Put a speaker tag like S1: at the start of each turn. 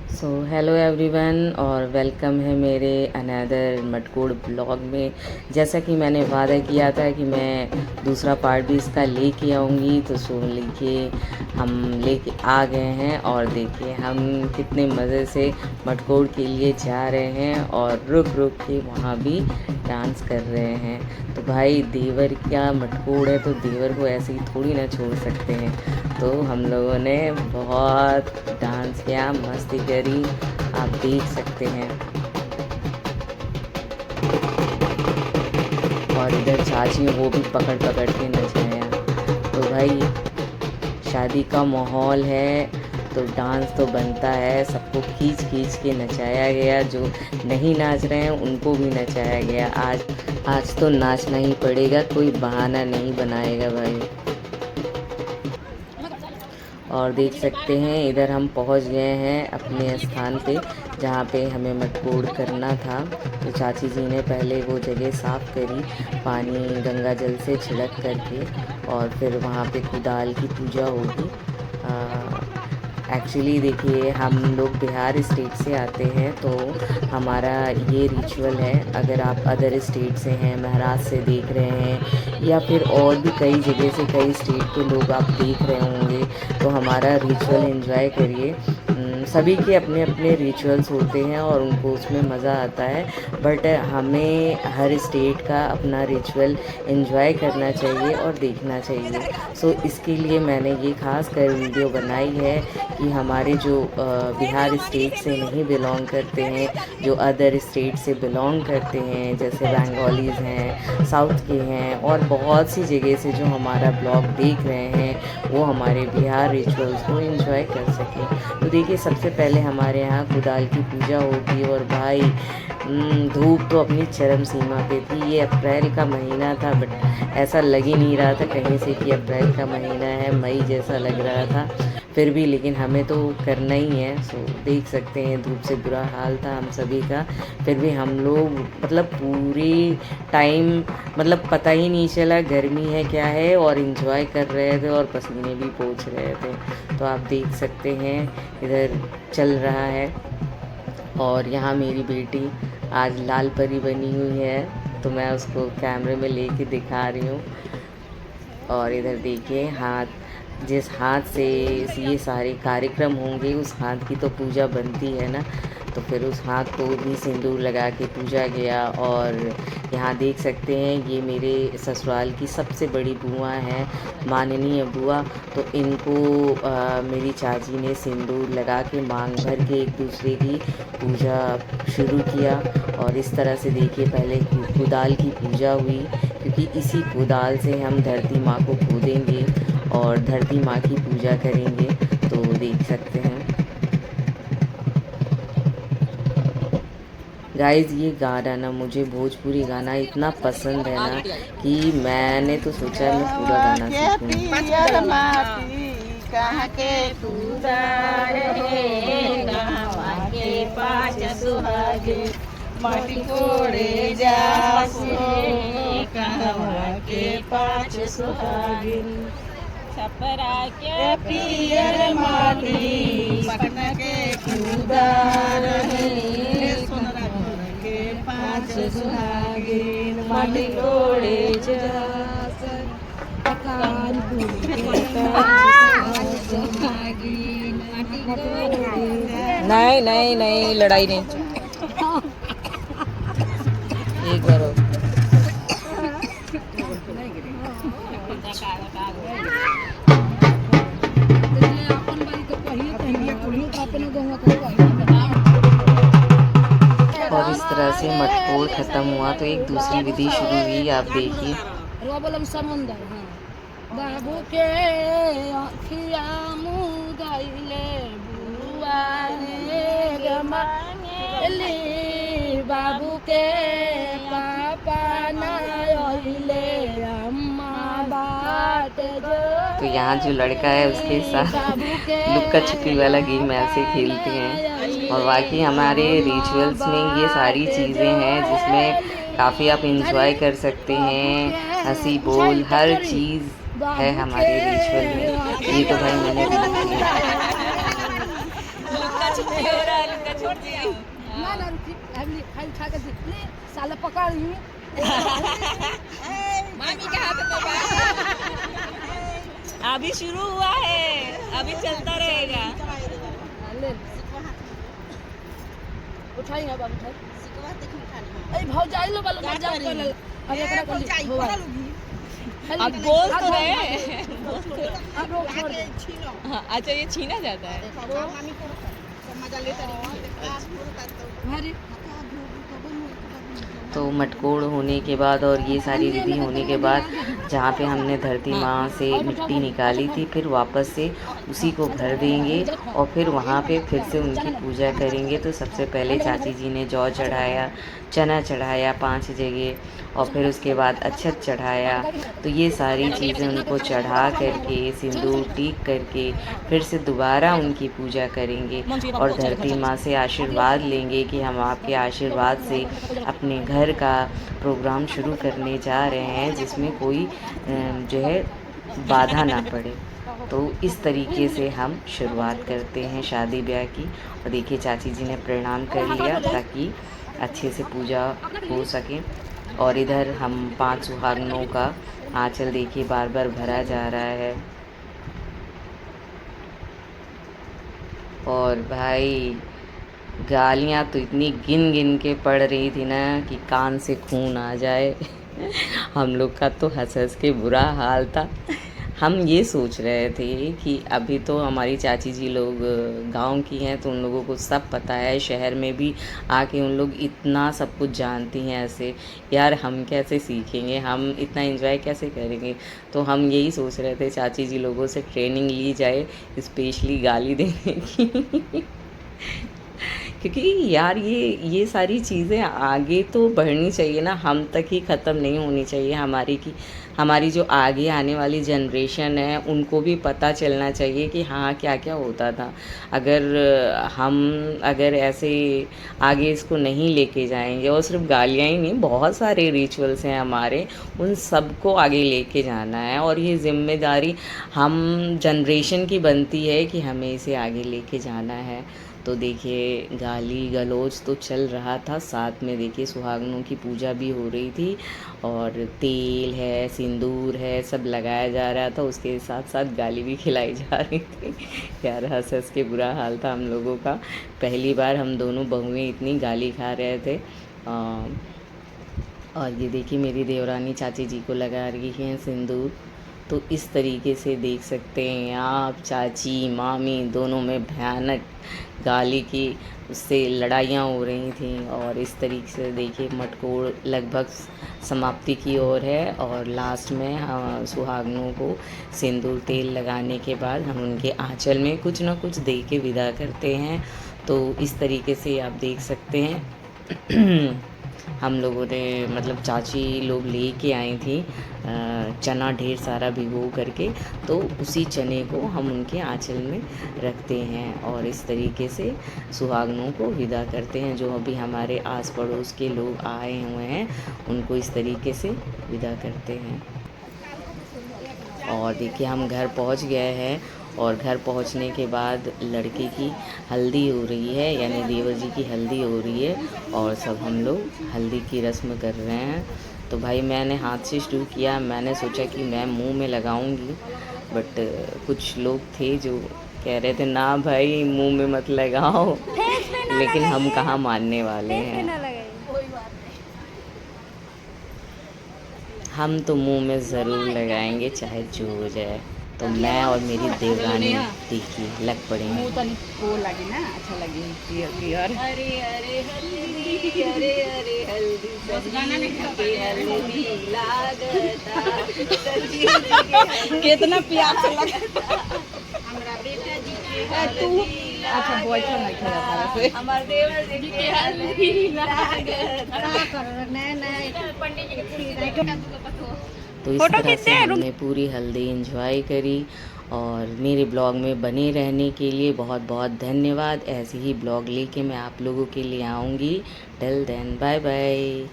S1: Hello everyone और welcome है मेरे अनदर मटकोड़ ब्लॉग में। जैसा कि मैंने वादा किया था कि मैं दूसरा पार्ट भी इसका लेके आऊँगी, तो हम लेके आ गए हैं। और देखिए हम कितने मज़े से मटकोड़ के लिए जा रहे हैं और रुक रुक के वहाँ भी डांस कर रहे हैं। तो भाई देवर क्या मटकोड़ है, तो देवर को ऐसे ही थोड़ी ना छोड़ सकते हैं। तो हम लोगों ने बहुत डांस किया, मस्ती करी, आप देख सकते हैं। और इधर चाची वो भी पकड़ पकड़ के नचाया। तो भाई शादी का माहौल है तो डांस तो बनता है, सबको खींच खींच के नचाया गया। जो नहीं नाच रहे हैं उनको भी नचाया गया। आज तो नाचना ही पड़ेगा, कोई बहाना नहीं बनाएगा भाई। और देख सकते हैं इधर हम पहुंच गए हैं अपने स्थान पे जहाँ पे हमें मटकोड़ करना था। तो चाची जी ने पहले वो जगह साफ़ करी, पानी गंगा जल से छिड़क करके, और फिर वहाँ पे कुदाल की पूजा होगी। एक्चुअली देखिए हम लोग बिहार स्टेट से आते हैं, तो हमारा ये रिचुअल है। अगर आप अदर स्टेट से हैं, महाराष्ट्र से देख रहे हैं, या फिर और भी कई जगह से कई स्टेट के लोग आप देख रहे होंगे, तो हमारा रिचुअल एंजॉय करिए। सभी के अपने अपने रिचुअल्स होते हैं और उनको उसमें मज़ा आता है, बट हमें हर स्टेट का अपना रिचुअल एंजॉय करना चाहिए और देखना चाहिए। इसके लिए मैंने ये ख़ास कर वीडियो बनाई है कि हमारे जो बिहार स्टेट से नहीं बिलोंग करते हैं, जो अदर स्टेट से बिलोंग करते हैं, जैसे बंगालीज़ हैं, साउथ के हैं, और बहुत सी जगह से जो हमारा ब्लॉग देख रहे हैं, वो हमारे बिहार रिचुअल्स को एंजॉय कर सकें। तो देखिए सबसे पहले हमारे यहाँ कुदाल की पूजा होगी। और भाई धूप तो अपनी चरम सीमा पे थी। ये अप्रैल का महीना था, बट ऐसा लग ही नहीं रहा था कहीं से कि अप्रैल का महीना है, मई जैसा लग रहा था। फिर भी लेकिन हमें तो करना ही है। देख सकते हैं धूप से बुरा हाल था हम सभी का, फिर भी हम लोग मतलब पूरी टाइम मतलब पता ही नहीं चला गर्मी है क्या है, और इन्जॉय कर रहे थे और पसीने भी पोंछ रहे थे। तो आप देख सकते हैं इधर चल रहा है। और यहाँ मेरी बेटी आज लाल परी बनी हुई है, तो मैं उसको कैमरे में लेके दिखा रही हूँ। और इधर देखिए जिस हाथ से ये सारे कार्यक्रम होंगे, उस हाथ की तो पूजा बनती है ना, तो फिर उस हाथ को भी सिंदूर लगा के पूजा गया। और यहाँ देख सकते हैं ये मेरे ससुराल की सबसे बड़ी बुआ हैं, माननीय बुआ। तो इनको मेरी चाची ने सिंदूर लगा के मांग भर के एक दूसरे की पूजा शुरू किया। और इस तरह से देखिए पहले कुदाल की पूजा हुई, क्योंकि इसी कुदाल से हम धरती माँ को खोदेंगे और धरती माँ की पूजा करेंगे। तो देख सकते हैं गाइज़, ये गाना ना मुझे भोजपुरी गाना इतना पसंद है ना कि मैंने तो सोचा मैं पूरा गाना सीखूं।
S2: माटी कोड़े जासो कहवा के पाँच सुहागिन, छपरा के पियर माटी पटना के खुदार है, सोनपुर के पाँच सुहागिन, माटी कोड़े जासो कानपुर के पाँच सुहागिन, माटी कोड़े।
S1: नहीं लड़ाई नहीं। एक बार और। और इस तरह से मटकोड़ ख़त्म हुआ तो एक दूसरी विधि शुरू हुई, आप देखिए।
S2: समुंदर बाबू के अखिया मुदाइले बुआ ने गमांगेली, बाबू के पापा नाइले अम्मा बाट जो।
S1: तो यहाँ जो लड़का है उसके साथ लुक्का छिपी वाला गेम ऐसे खेलते हैं। और बाकी हमारे रिचुअल्स में ये सारी चीज़ें हैं जिसमें काफ़ी आप इंजॉय कर सकते हैं, हंसी बोल हर चीज़ है हमारे रिचुअल में। ये तो भाई मैंने
S3: छुट्टी हो रहा है लुका छुट्टी।
S2: ना ना फैमिली खाई खा के ले साला पकड़ ली
S3: मामी के हाथ में अभी शुरू हुआ है, अभी चलता रहेगा।
S2: ले उठाई है बाबू उठाई ए भौजाई लो बालू मत जाओ कर अब एकरा कर
S3: अब बोल तो रहे।
S2: अब रोक छोड़ दे
S3: हाँ, अच्छा ये छीना जाता है।
S2: हमारी
S1: तो मटकोड़ होने के बाद और ये सारी विधि होने के बाद जहाँ पे हमने धरती माँ से मिट्टी निकाली थी, फिर वापस से उसी को भर देंगे और फिर वहाँ पे फिर से उनकी पूजा करेंगे। तो सबसे पहले चाची जी ने जौ चढ़ाया, चना चढ़ाया 5 जगह और फिर उसके बाद अक्षत चढ़ाया। तो ये सारी चीज़ें उनको चढ़ा करके सिंदूर टीक करके फिर से दोबारा उनकी पूजा करेंगे और धरती माँ से आशीर्वाद लेंगे कि हम आपके आशीर्वाद से अपने घर का प्रोग्राम शुरू करने जा रहे हैं जिसमें कोई जो है बाधा ना पड़े। तो इस तरीके से हम शुरुआत करते हैं शादी ब्याह की। और देखिए चाची जी ने प्रणाम कर लिया ताकि अच्छे से पूजा हो सके। और इधर हम 5 सुहागनों का आंचल देखिए बार बार भरा जा रहा है। और भाई गालियाँ तो इतनी गिन गिन के पड़ रही थी ना कि कान से खून आ जाए। हम लोग का तो हंस हंस के बुरा हाल था। हम ये सोच रहे थे कि अभी तो हमारी चाची जी लोग गांव की हैं तो उन लोगों को सब पता है, शहर में भी आके उन लोग इतना सब कुछ जानती हैं ऐसे, यार हम कैसे सीखेंगे, हम इतना एंजॉय कैसे करेंगे। तो हम यही सोच रहे थे चाची जी लोगों से ट्रेनिंग ली जाए स्पेशली गाली देने की। क्योंकि यार ये सारी चीज़ें आगे तो बढ़नी चाहिए ना, हम तक ही ख़त्म नहीं होनी चाहिए। हमारी जो आगे आने वाली जनरेशन है उनको भी पता चलना चाहिए कि हाँ क्या क्या होता था। अगर ऐसे आगे इसको नहीं लेके जाएंगे और सिर्फ गालियाँ ही नहीं, बहुत सारे रिचुअल्स हैं हमारे, उन सबको आगे लेके जाना है। और ये जिम्मेदारी हम जनरेशन की बनती है कि हमें इसे आगे लेके जाना है। तो देखिए गाली गलौज तो चल रहा था, साथ में देखिए सुहागनों की पूजा भी हो रही थी और तेल है, सिंदूर है, सब लगाया जा रहा था। उसके साथ साथ गाली भी खिलाई जा रही थी। यार हंस हंस के बुरा हाल था हम लोगों का। पहली बार हम दोनों बहुएं इतनी गाली खा रहे थे। और ये देखिए मेरी देवरानी चाची जी को लगा रही हैं सिंदूर। तो इस तरीके से देख सकते हैं आप, चाची मामी दोनों में भयानक गाली की उससे लड़ाइयाँ हो रही थी। और इस तरीके से देखिए मटकोड़ लगभग समाप्ति की ओर है और लास्ट में हम सुहागनों को सिंदूर तेल लगाने के बाद हम उनके आंचल में कुछ ना कुछ दे के विदा करते हैं। तो इस तरीके से आप देख सकते हैं हम लोगों ने मतलब चाची लोग ले के आई थी चना ढेर सारा भिगो करके, तो उसी चने को हम उनके आंचल में रखते हैं और इस तरीके से सुहागनों को विदा करते हैं। जो अभी हमारे आस पड़ोस के लोग आए हुए हैं उनको इस तरीके से विदा करते हैं। और देखिए हम घर पहुंच गए हैं और घर पहुंचने के बाद लड़के की हल्दी हो रही है, यानी देवर जी की हल्दी हो रही है और सब हम लोग हल्दी की रस्म कर रहे हैं। तो भाई मैंने हाथ से शुरू किया, मैंने सोचा कि मैं मुंह में लगाऊंगी, बट कुछ लोग थे जो कह रहे थे ना भाई मुंह में मत लगाओ, लेकिन हम कहाँ मानने वाले हैं। हम तो मुंह में ज़रूर लगाएंगे चाहे जो हो जाए। तो मैं और मेरी देवरानी देखिए लग पड़ेंगे।
S3: वो लगी ना, अच्छा लगी प्योर। अरे अरे हल्दी, अरे अरे हल्दी, हल्दी लागता कितना प्यार से लगता। हमरा बेटा जी के तू अच्छा बॉयफ्रेंड नहीं था वैसे। हमारे देवर जी के हल्दी लागता। नया पंडित जी के पूरी
S1: तो इस तरह से हमने पूरी हल्दी एंजॉय करी। और मेरे ब्लॉग में बने रहने के लिए बहुत बहुत धन्यवाद। ऐसे ही ब्लॉग लेके मैं आप लोगों के लिए आऊँगी। Till then bye bye.